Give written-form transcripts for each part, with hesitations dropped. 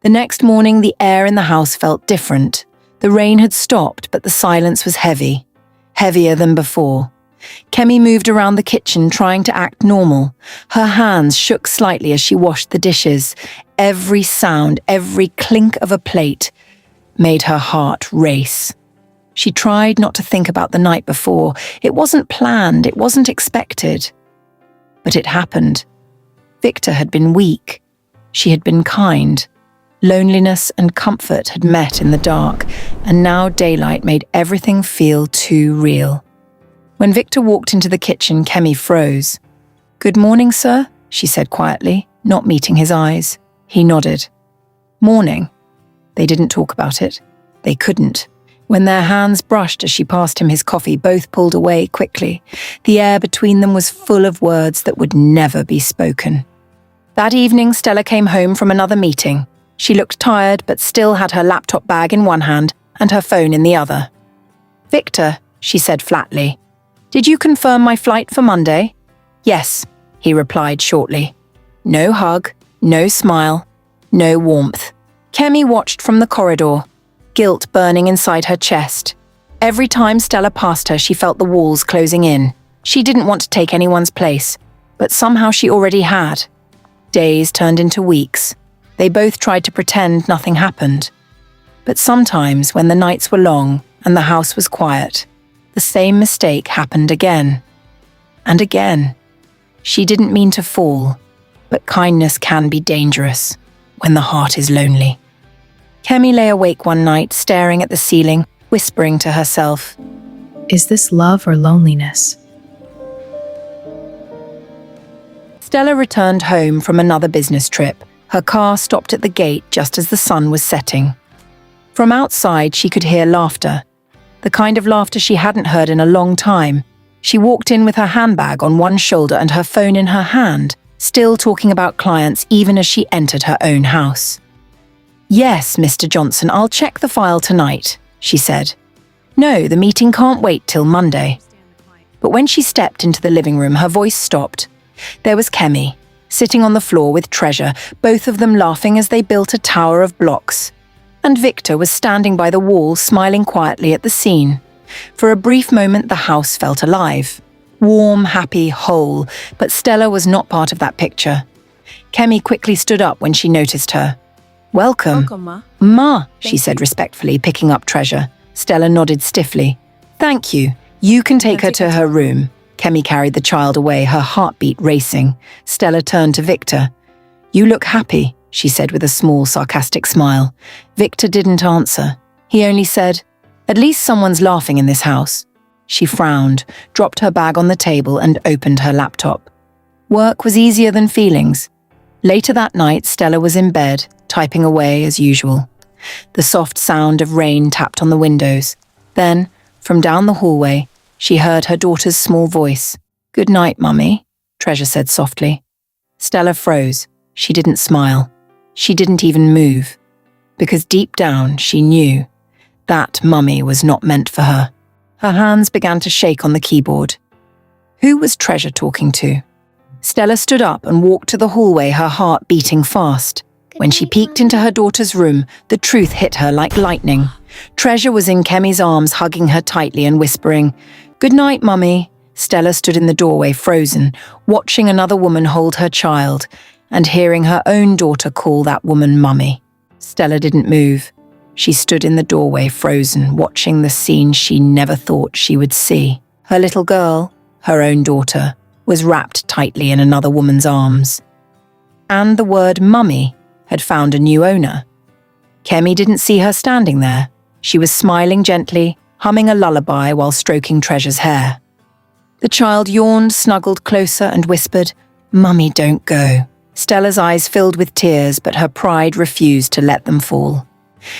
The next morning, the air in the house felt different. The rain had stopped, but the silence was heavy, heavier than before. Kemi moved around the kitchen, trying to act normal. Her hands shook slightly as she washed the dishes. Every sound, every clink of a plate made her heart race. She tried not to think about the night before. It wasn't planned, it wasn't expected. But it happened. Victor had been weak. She had been kind. Loneliness and comfort had met in the dark, and now daylight made everything feel too real. When Victor walked into the kitchen, Kemi froze. "Good morning, sir," she said quietly, not meeting his eyes. He nodded. "Morning." They didn't talk about it. They couldn't. When their hands brushed as she passed him his coffee, both pulled away quickly. The air between them was full of words that would never be spoken. That evening, Stella came home from another meeting. She looked tired, but still had her laptop bag in one hand and her phone in the other. "Victor," she said flatly, "did you confirm my flight for Monday?" "Yes," he replied shortly. No hug, no smile, no warmth. Kemi watched from the corridor, guilt burning inside her chest. Every time Stella passed her, she felt the walls closing in. She didn't want to take anyone's place, but somehow she already had. Days turned into weeks. They both tried to pretend nothing happened. But sometimes, when the nights were long and the house was quiet, the same mistake happened again. And again. She didn't mean to fall, but kindness can be dangerous when the heart is lonely. Kemi lay awake one night, staring at the ceiling, whispering to herself, "Is this love or loneliness?" Stella returned home from another business trip. Her car stopped at the gate just as the sun was setting. From outside, she could hear laughter, the kind of laughter she hadn't heard in a long time. She walked in with her handbag on one shoulder and her phone in her hand, still talking about clients even as she entered her own house. "Yes, Mr. Johnson, I'll check the file tonight," she said. "No, the meeting can't wait till Monday." But when she stepped into the living room, her voice stopped. There was Kemi, sitting on the floor with Treasure, both of them laughing as they built a tower of blocks. And Victor was standing by the wall, smiling quietly at the scene. For a brief moment, the house felt alive. Warm, happy, whole, but Stella was not part of that picture. Kemi quickly stood up when she noticed her. "Welcome." Ma. "Ma," she said respectfully, picking up Treasure. Stella nodded stiffly. "Thank you. You can take her to her room." Kemi carried the child away, her heartbeat racing. Stella turned to Victor. "You look happy," she said with a small, sarcastic smile. Victor didn't answer. He only said, "At least someone's laughing in this house." She frowned, dropped her bag on the table and opened her laptop. Work was easier than feelings. Later that night, Stella was in bed, typing away as usual. The soft sound of rain tapped on the windows. Then, from down the hallway, she heard her daughter's small voice. "Good night, Mummy," Treasure said softly. Stella froze. She didn't smile. She didn't even move. Because deep down, she knew that Mummy was not meant for her. Her hands began to shake on the keyboard. Who was Treasure talking to? Stella stood up and walked to the hallway, her heart beating fast. When she peeked into her daughter's room, the truth hit her like lightning. Treasure was in Kemi's arms, hugging her tightly and whispering, "Good night, Mummy." Stella stood in the doorway, frozen, watching another woman hold her child and hearing her own daughter call that woman Mummy. Stella didn't move. She stood in the doorway, frozen, watching the scene she never thought she would see. Her little girl, her own daughter, was wrapped tightly in another woman's arms. And the word Mummy had found a new owner. Kemi didn't see her standing there. She was smiling gently, humming a lullaby while stroking Treasure's hair. The child yawned, snuggled closer and whispered, "Mummy, don't go." Stella's eyes filled with tears, but her pride refused to let them fall.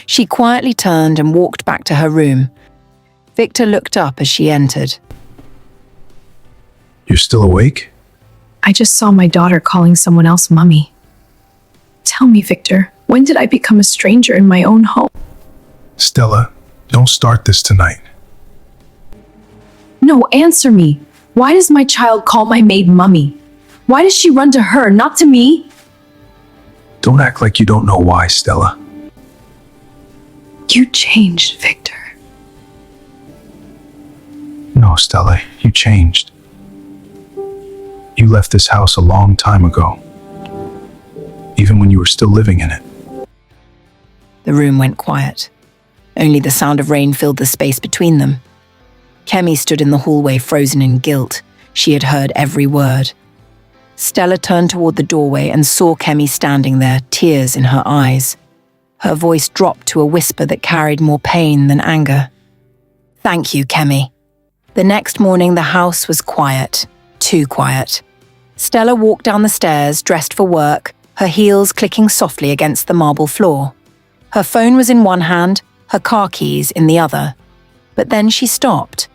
She quietly turned and walked back to her room. Victor looked up as she entered. "You're still awake?" I just saw my daughter calling someone else Mummy. Tell me, Victor, when did I become a stranger in my own home? Stella, don't start this tonight. No, answer me. Why does my child call my maid Mummy? Why does she run to her, not to me? Don't act like you don't know why, Stella. You changed, Victor. No, Stella, you changed. You left this house a long time ago, even when you were still living in it. The room went quiet. Only the sound of rain filled the space between them. Kemi stood in the hallway, frozen in guilt. She had heard every word. Stella turned toward the doorway and saw Kemi standing there, tears in her eyes. Her voice dropped to a whisper that carried more pain than anger. "Thank you, Kemi." The next morning, the house was quiet. Too quiet. Stella walked down the stairs, dressed for work, her heels clicking softly against the marble floor. Her phone was in one hand, her car keys in the other. But then she stopped.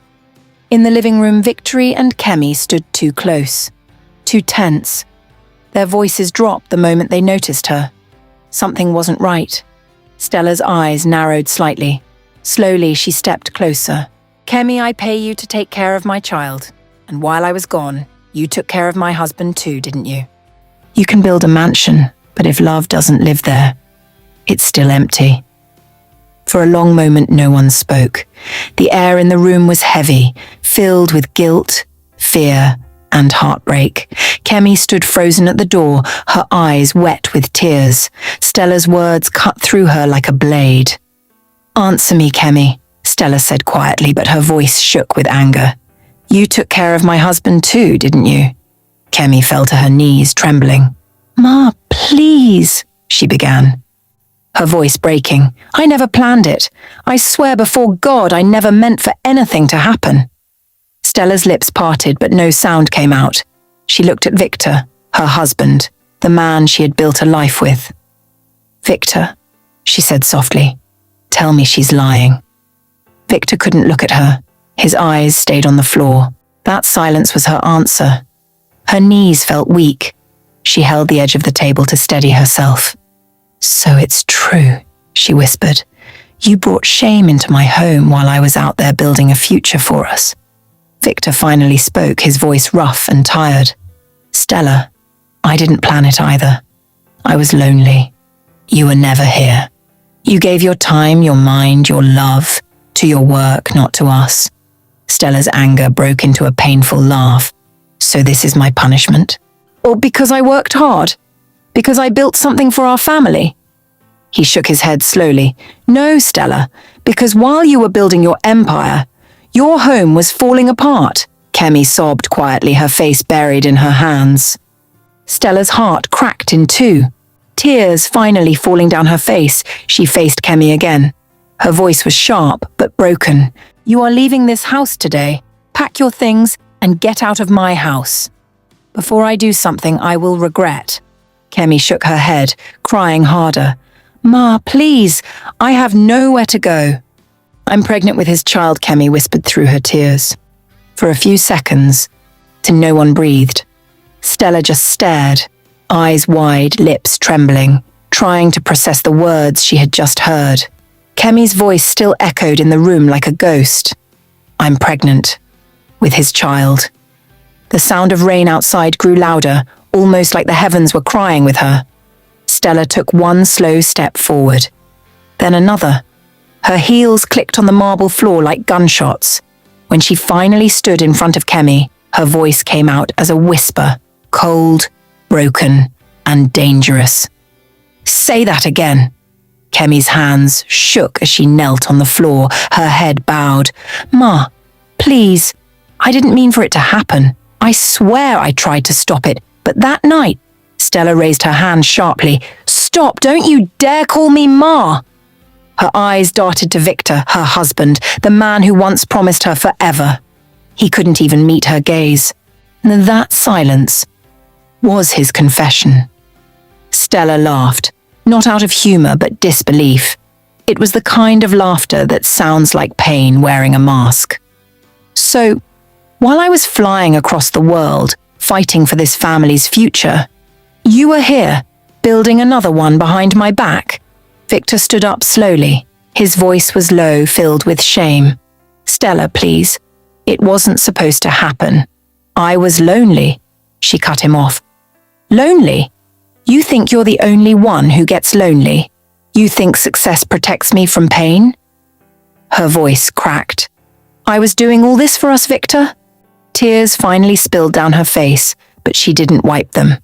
In the living room, Victory and Kemi stood too close, too tense. Their voices dropped the moment they noticed her. Something wasn't right. Stella's eyes narrowed slightly. Slowly, she stepped closer. "Kemi, I pay you to take care of my child. And while I was gone, you took care of my husband too, didn't you? You can build a mansion, but if love doesn't live there, it's still empty." For a long moment, no one spoke. The air in the room was heavy, filled with guilt, fear, and heartbreak. Kemi stood frozen at the door, her eyes wet with tears. Stella's words cut through her like a blade. "Answer me, Kemi," Stella said quietly, but her voice shook with anger. "You took care of my husband too, didn't you?" Kemi fell to her knees, trembling. "Ma, please," she began, her voice breaking. "I never planned it. I swear before God I never meant for anything to happen." Stella's lips parted, but no sound came out. She looked at Victor, her husband, the man she had built a life with. "Victor," she said softly, "tell me she's lying." Victor couldn't look at her. His eyes stayed on the floor. That silence was her answer. Her knees felt weak. She held the edge of the table to steady herself. "So it's true," she whispered. "You brought shame into my home while I was out there building a future for us." Victor finally spoke, his voice rough and tired. "Stella, I didn't plan it either. I was lonely. You were never here. You gave your time, your mind, your love to your work, not to us." Stella's anger broke into a painful laugh. "So this is my punishment? Or because I worked hard? Because I built something for our family?" He shook his head slowly. "No, Stella, because while you were building your empire, your home was falling apart." Kemi sobbed quietly, her face buried in her hands. Stella's heart cracked in two. Tears finally falling down her face, she faced Kemi again. Her voice was sharp but broken. "You are leaving this house today. Pack your things and get out of my house. Before I do something I will regret." Kemi shook her head, crying harder. "Ma, please, I have nowhere to go." "I'm pregnant with his child," Kemi whispered through her tears. For a few seconds, no one breathed. Stella just stared, eyes wide, lips trembling, trying to process the words she had just heard. Kemi's voice still echoed in the room like a ghost. "I'm pregnant. With his child." The sound of rain outside grew louder, almost like the heavens were crying with her. Stella took one slow step forward, then another. Her heels clicked on the marble floor like gunshots. When she finally stood in front of Kemi, her voice came out as a whisper, cold, broken, and dangerous. "Say that again." Kemi's hands shook as she knelt on the floor, her head bowed. "Ma, please, I didn't mean for it to happen. I swear I tried to stop it, but that night..." Stella raised her hand sharply. "Stop, don't you dare call me Ma!" Her eyes darted to Victor, her husband, the man who once promised her forever. He couldn't even meet her gaze. That silence was his confession. Stella laughed, not out of humor but disbelief. It was the kind of laughter that sounds like pain wearing a mask. "So, while I was flying across the world, fighting for this family's future, you were here, building another one behind my back?" Victor stood up slowly. His voice was low, filled with shame. "Stella, please. It wasn't supposed to happen. I was lonely." She cut him off. "Lonely? You think you're the only one who gets lonely? You think success protects me from pain?" Her voice cracked. "I was doing all this for us, Victor?" Tears finally spilled down her face, but she didn't wipe them.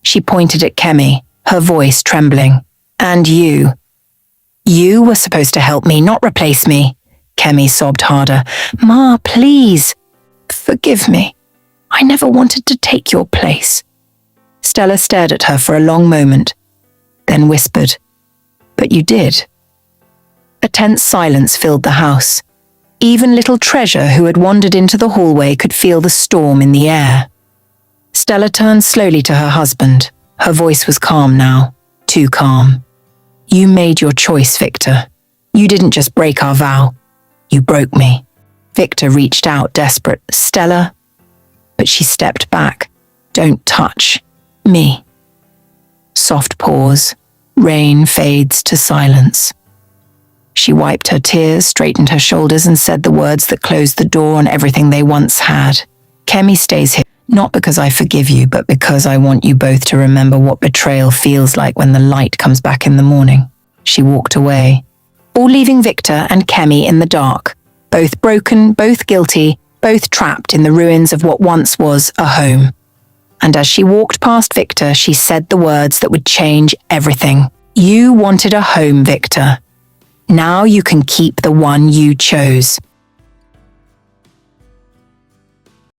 She pointed at Kemi, her voice trembling. "And you. You were supposed to help me, not replace me." Kemi sobbed harder. "Ma, please. Forgive me. I never wanted to take your place." Stella stared at her for a long moment, then whispered, "But you did." A tense silence filled the house. Even little Treasure, who had wandered into the hallway, could feel the storm in the air. Stella turned slowly to her husband. Her voice was calm now, too calm. "You made your choice, Victor. You didn't just break our vow. You broke me." Victor reached out, desperate. "Stella?" But she stepped back. "Don't touch me." Soft pause. Rain fades to silence. She wiped her tears, straightened her shoulders, and said the words that closed the door on everything they once had. "Kemi stays here, not because I forgive you, but because I want you both to remember what betrayal feels like when the light comes back in the morning." She walked away, all leaving Victor and Kemi in the dark, both broken, both guilty, both trapped in the ruins of what once was a home. And as she walked past Victor, she said the words that would change everything. "You wanted a home, Victor. Now you can keep the one you chose."